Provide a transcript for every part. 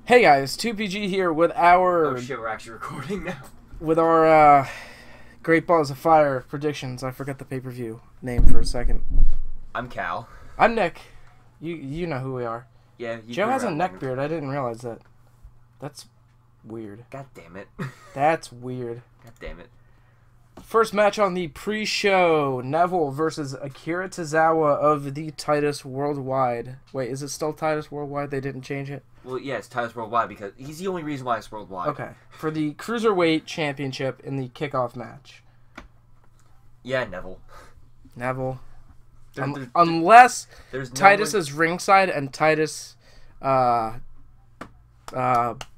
Hey guys, 2PG here with our Oh shit, we're actually recording now. Great Balls of Fire predictions. I forgot the pay-per-view name for a second. I'm Cal. I'm Nick. You know who we are. Yeah, Joe has a neck beard. I didn't realize that. That's weird. God damn it. That's weird. God damn it. First match on the pre-show: Neville versus Akira Tazawa of the Titus Worldwide. Wait, is it still Titus Worldwide? They didn't change it? Well, yeah, it's Titus Worldwide because he's the only reason why it's worldwide. Okay. For the Cruiserweight Championship in the kickoff match. Yeah, Neville. Neville. Unless there's Titus is ringside and Titus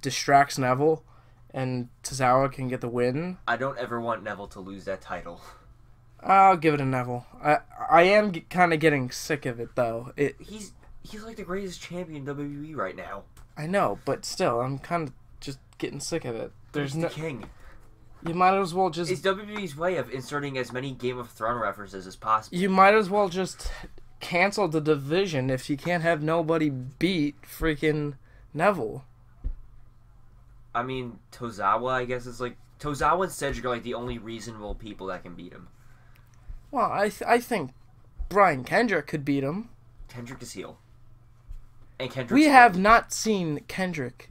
distracts Neville and Tazawa can get the win. I don't ever want Neville to lose that title. I'll give it to Neville. I am kind of getting sick of it, though. He's like the greatest champion in WWE right now. I know, but still, I'm kind of just getting sick of it. There's the king. You might as well just... It's WWE's way of inserting as many Game of Thrones references as possible. You might as well just cancel the division if you can't have nobody beat freaking Neville. I mean, Tazawa, I guess, is like... Tazawa and Cedric are like the only reasonable people that can beat him. Well, I think Brian Kendrick could beat him. Kendrick is heel. And Kendrick. We have not seen Kendrick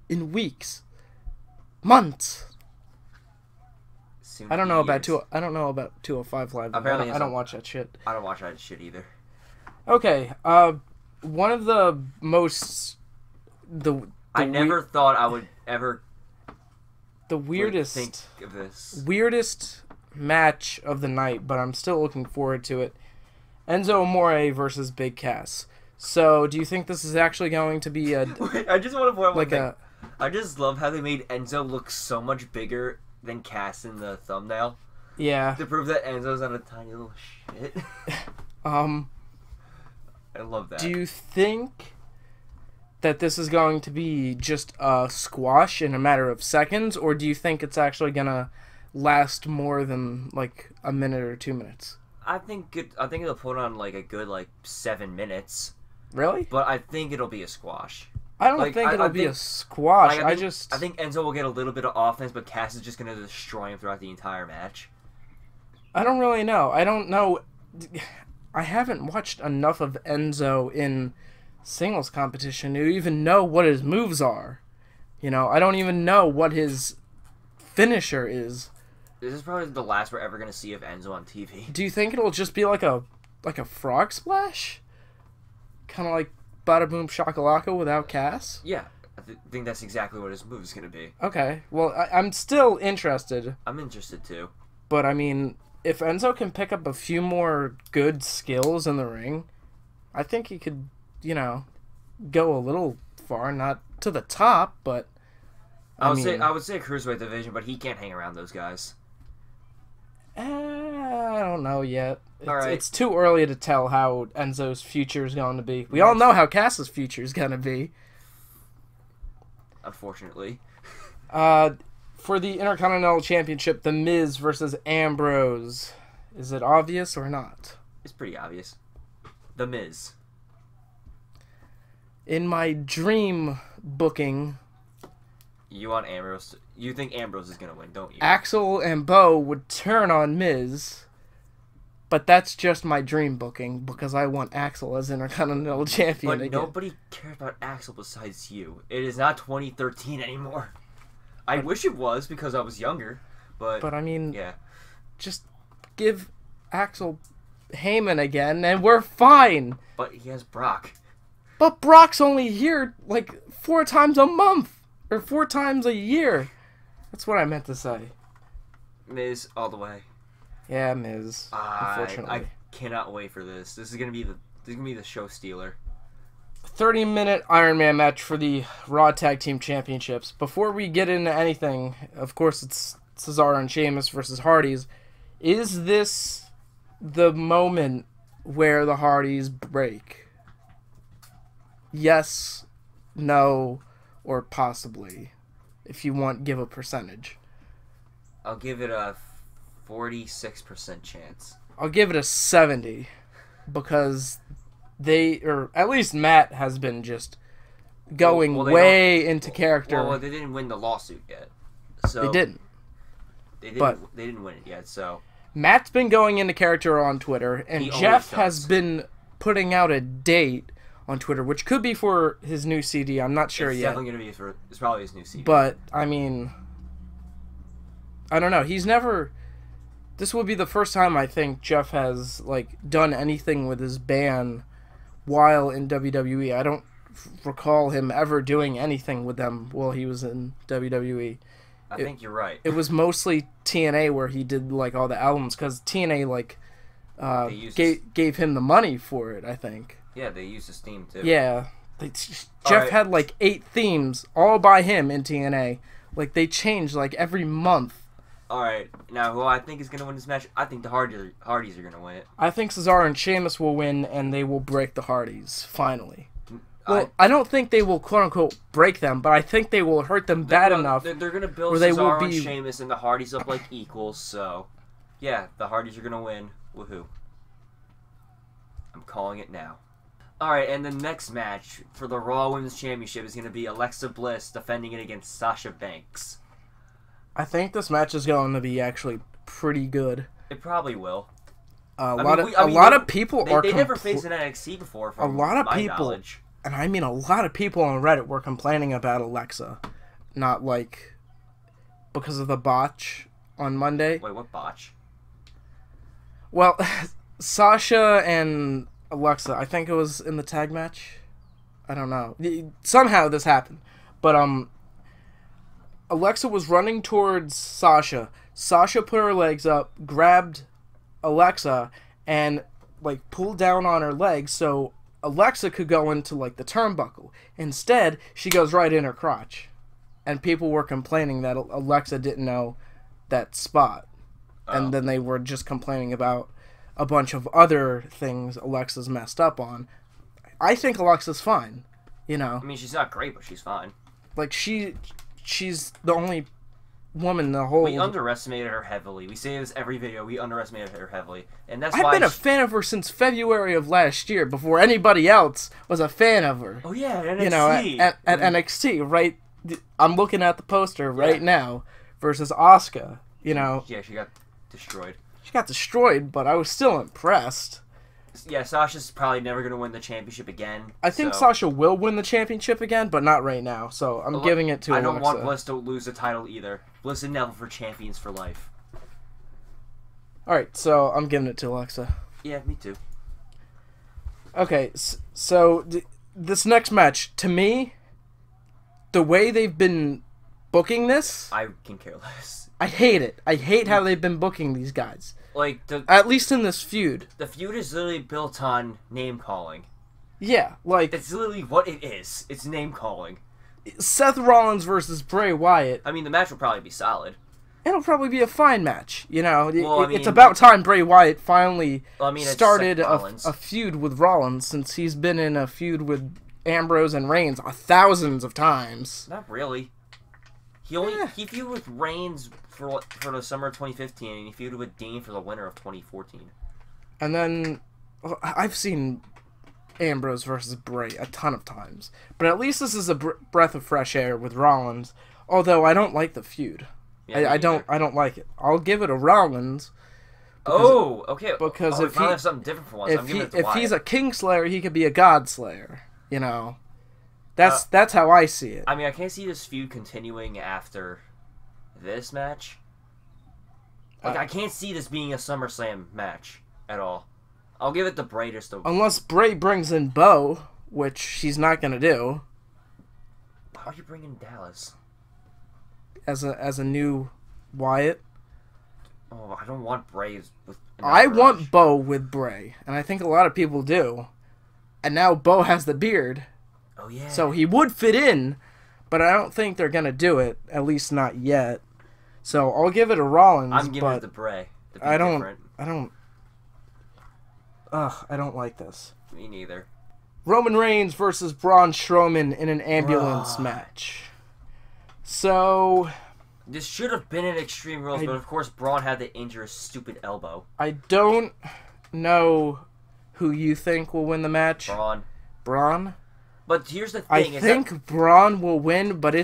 in weeks, months. I don't know about 205 Live. Apparently, I don't watch that shit. I don't watch that shit either. Okay, one of the most I never thought I would ever. The weirdest think of this. Weirdest match of the night, but I'm still looking forward to it. Enzo Amore versus Big Cass. So, do you think this is actually going to be a... Wait, I just want to point out one like thing. I just love how they made Enzo look so much bigger than Cass in the thumbnail. Yeah. To prove that Enzo's not a tiny little shit. I love that. Do you think that this is going to be just a squash in a matter of seconds, or do you think it's actually going to last more than, like, a minute or 2 minutes? I think it'll put on, like, a good, 7 minutes. Really? But I think it'll be a squash. I don't think it'll be a squash. I think Enzo will get a little bit of offense, but Cass is just going to destroy him throughout the entire match. I don't really know. I don't know. I haven't watched enough of Enzo in singles competition to even know what his moves are. You know, I don't even know what his finisher is. This is probably the last we're ever going to see of Enzo on TV. Do you think it'll just be like a frog splash? Kind of like Bada Boom Shakalaka without Cass? Yeah, I think that's exactly what his move is going to be. Okay, well, I'm still interested. I'm interested too. But, I mean, if Enzo can pick up a few more good skills in the ring, I think he could, you know, go a little far. Not to the top, but... I would say Cruiserweight division, but he can't hang around those guys. I don't know yet. Right. It's too early to tell how Enzo's future is going to be. We all know how Cass's future is going to be. Unfortunately. For the Intercontinental Championship, The Miz versus Ambrose. Is it obvious or not? It's pretty obvious. The Miz. In my dream booking... You want Ambrose? You think Ambrose is going to win, don't you? Axel and Bo would turn on Miz, but that's just my dream booking because I want Axel as Intercontinental Champion But again. nobody cares about Axel besides you. It is not 2013 anymore. I wish it was because I was younger, but I mean, yeah. Just give Axel Heyman again and we're fine. But he has Brock. But Brock's only here like 4 times a month. Or 4 times a year. That's what I meant to say. Miz all the way. Yeah, Miz. Unfortunately, I cannot wait for this. This is gonna be the show stealer. 30-minute Iron Man match for the Raw Tag Team Championships. Before we get into anything, of course, it's Cesaro and Sheamus versus Hardys. Is this the moment where the Hardys break? Yes, no, or possibly, if you want, give a percentage. I'll give it a 46% chance. I'll give it a 70 because or at least Matt has been just going way into character. Well, they didn't win the lawsuit yet. So They didn't. They But didn't win it yet. So Matt's been going into character on Twitter, and He Jeff always has does. been putting out a date on Twitter, which could be for his new CD. I'm not sure it's yet. definitely gonna be for. It's probably his new CD. But, I mean, I don't know. He's never... This will be the first time I think Jeff has, like, done anything with his band while in WWE. I don't recall him ever doing anything with them while he was in WWE. I think you're right. It was mostly TNA where he did, like, all the albums, because TNA, like, gave him the money for it, I think. Yeah, they used his theme, too. Yeah. Jeff had, like, 8 themes, all by him in TNA. Like, they changed, like, every month. Alright, now who I think is going to win this match? I think the Hardys are going to win it. I think Cesaro and Sheamus will win, and they will break the Hardys, finally. Well, I don't think they will, quote-unquote, break them, but I think they will hurt them bad enough. They're going to build Cesaro and Sheamus and the Hardys up like equals, so... Yeah, the Hardys are going to win. Woohoo. I'm calling it now. Alright, and the next match for the Raw Women's Championship is going to be Alexa Bliss defending it against Sasha Banks. I think this match is going to be actually pretty good. It probably will. A lot of people are... They never faced an NXT before, from my knowledge. And I mean, a lot of people on Reddit were complaining about Alexa. Not, like, because of the botch on Monday. Wait, what botch? Well, Sasha and Alexa, I think it was in the tag match. I don't know. Somehow this happened. But, Alexa was running towards Sasha. Sasha put her legs up, grabbed Alexa, and, like, pulled down on her legs so Alexa could go into, like, the turnbuckle. Instead, she goes right in her crotch. And people were complaining that Alexa didn't know that spot. Oh. And then they were just complaining about a bunch of other things Alexa's messed up on. I think Alexa's fine, you know. I mean, she's not great, but she's fine. Like, she's the only woman in the whole... We underestimated her heavily. We say this every video. We underestimated her heavily. And that's why... I've been a fan of her since February of last year, before anybody else was a fan of her. Oh, yeah, at NXT. You know, at NXT, right? I'm looking at the poster right now versus Asuka, you know. Yeah, she got destroyed. She got destroyed, but I was still impressed. Yeah, Sasha's probably never going to win the championship again. I think Sasha will win the championship again, but not right now. So I'm giving it to Alexa. I don't want Bliss to lose the title either. Bliss and Neville for champions for life. Alright, so I'm giving it to Alexa. Yeah, me too. Okay, so this next match, to me, the way they've been booking this... I can care less. I hate it. I hate how they've been booking these guys. Like, at least in this feud. The feud is literally built on name-calling. Yeah, like... It's literally what it is. It's name-calling. Seth Rollins versus Bray Wyatt. I mean, the match will probably be solid. It'll probably be a fine match, you know. Well, I mean, it's about time Bray Wyatt finally started a feud with Rollins, since he's been in a feud with Ambrose and Reigns thousands of times. Not really. He feuded with Reigns for the summer of 2015, and he feuded with Dean for the winter of 2014. And then I've seen Ambrose versus Bray a ton of times, but at least this is a breath of fresh air with Rollins. Although I don't like the feud. Yeah, I don't like it. I'll give it a Rollins. Okay. Because if he have something different for once, if he's a Kingslayer, he could be a Godslayer. You know. That's how I see it. I mean, I can't see this feud continuing after this match. Like, I can't see this being a SummerSlam match at all. I'll give it to Bray just to... Unless Bray brings in Bo, which she's not going to do. How are you bringing Dallas? As a new Wyatt? Oh, I don't want Bray with... I want Bo with Bray, and I think a lot of people do. And now Bo has the beard. Oh, yeah. So he would fit in, but I don't think they're going to do it, at least not yet. So I'll give it a Rollins, I'm giving it to Bray. I don't like this. Me neither. Roman Reigns versus Braun Strowman in an ambulance match. So... This should have been an Extreme Rules, but of course Braun had to injure his stupid elbow. I don't know who you think will win the match. Braun. Braun? But here's the I thing. think Braun will win, but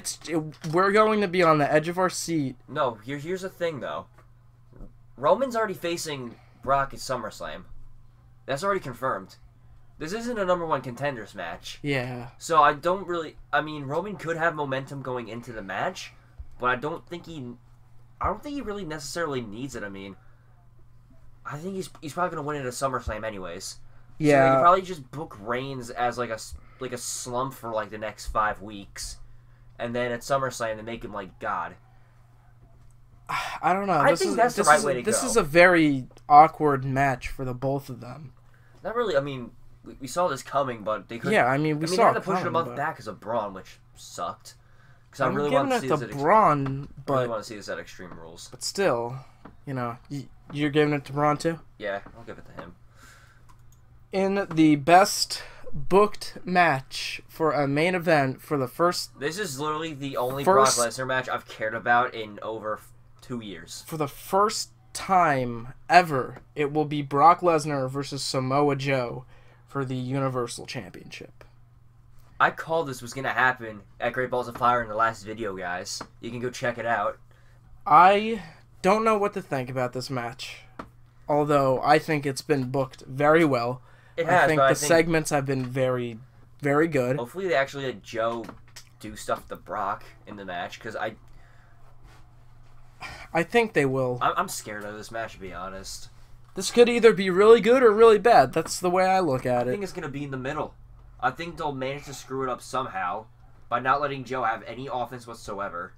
we're going to be on the edge of our seat. No, here's the thing, though. Roman's already facing Brock at SummerSlam. That's already confirmed. This isn't a #1 contenders match. Yeah. So I don't really... I mean, Roman could have momentum going into the match, but I don't think he really necessarily needs it. I mean, I think he's probably going to win it at SummerSlam anyways. Yeah. So you probably just book Reigns as like a slump for like the next 5 weeks, and then at SummerSlam they make him like God. I don't know. I think that's the right way to go. This is a very awkward match for the both of them. Not really. I mean, we saw this coming, but they couldn't. Yeah, I mean, they had to push it a month back because of Braun, which sucked. Because I really want to see this at Braun, but I really want to see this at Extreme Rules. But still, you know, you're giving it to Braun too? Yeah, I'll give it to him. In the best booked match for a main event for the first... This is literally the only Brock Lesnar match I've cared about in over 2 years. For the first time ever, it will be Brock Lesnar versus Samoa Joe for the Universal Championship. I called this was going to happen at Great Balls of Fire in the last video, guys. You can go check it out. I don't know what to think about this match, although I think it's been booked very well. I think the segments have been very, very good. Hopefully they actually let Joe do stuff to Brock in the match, because I think they will. I'm scared of this match, to be honest. This could either be really good or really bad. That's the way I look at it. I think it's going to be in the middle. I think they'll manage to screw it up somehow by not letting Joe have any offense whatsoever.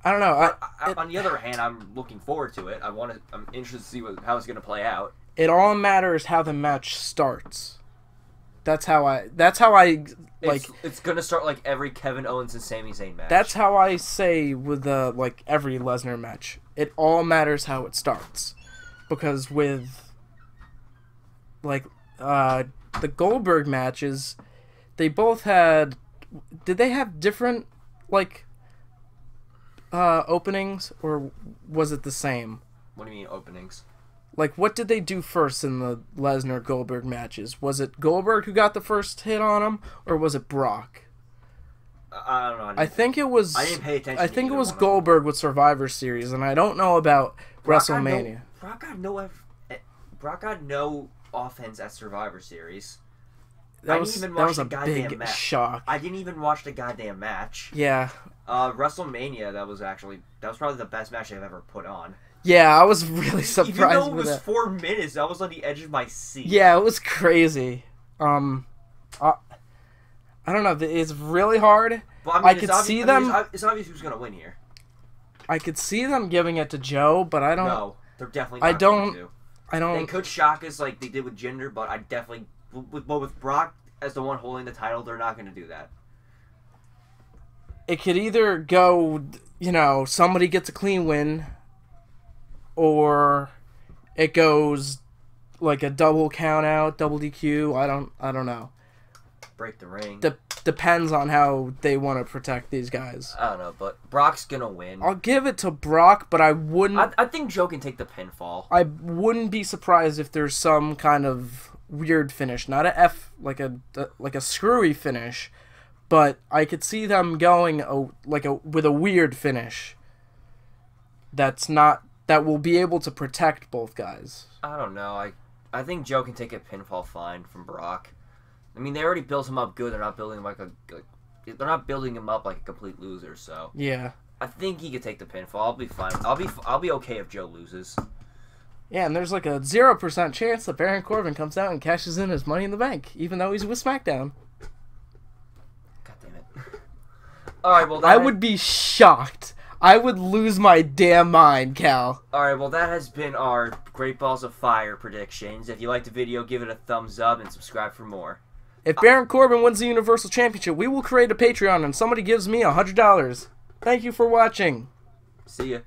I don't know. On the other hand, I'm looking forward to it. I'm interested to see how it's going to play out. It all matters how the match starts. That's how I like. It's gonna start like every Kevin Owens and Sami Zayn match. That's how I say with like every Lesnar match. It all matters how it starts, because with like the Goldberg matches, they both had. Did they have different like openings, or was it the same? What do you mean openings? Like, what did they do first in the Lesnar-Goldberg matches? Was it Goldberg who got the first hit on him, or was it Brock? I don't know. I think it was... I didn't pay attention. I think it was Goldberg with Survivor Series, and I don't know about WrestleMania. Brock got no offense at Survivor Series. That was a big shock. I didn't even watch the goddamn match. Yeah. WrestleMania, that was probably the best match they've ever put on. Yeah, I was really surprised. Even though it was 4 minutes, I was on the edge of my seat. Yeah, it was crazy. I don't know. It's really hard. Well, I could see them. It's obvious who's gonna win here. I could see them giving it to Joe, but I don't. No, they're definitely not going to. I don't. They could shock us like they did with Jinder, but I definitely, with Brock as the one holding the title, they're not going to do that. It could either go, somebody gets a clean win, or it goes like a double count out, double DQ. I don't know. Break the ring. Depends on how they want to protect these guys. I don't know, but Brock's gonna win. I'll give it to Brock, but I wouldn't. I think Joe can take the pinfall. I wouldn't be surprised if there's some kind of weird finish, not a F, like a screwy finish, but I could see them going with a weird finish. That will be able to protect both guys. I don't know. I think Joe can take a pinfall fine from Brock. I mean, they already built him up good. They're not building him they're not building him up like a complete loser. So yeah, I think he could take the pinfall. I'll be fine. I'll be okay if Joe loses. Yeah, and there's like a 0% chance that Baron Corbin comes out and cashes in his Money in the Bank, even though he's with SmackDown. God damn it! All right, well, I would be shocked. I would lose my damn mind, Cal. Alright, well, that has been our Great Balls of Fire predictions. If you liked the video, give it a thumbs up and subscribe for more. If Baron Corbin wins the Universal Championship, we will create a Patreon and somebody gives me $100. Thank you for watching. See ya.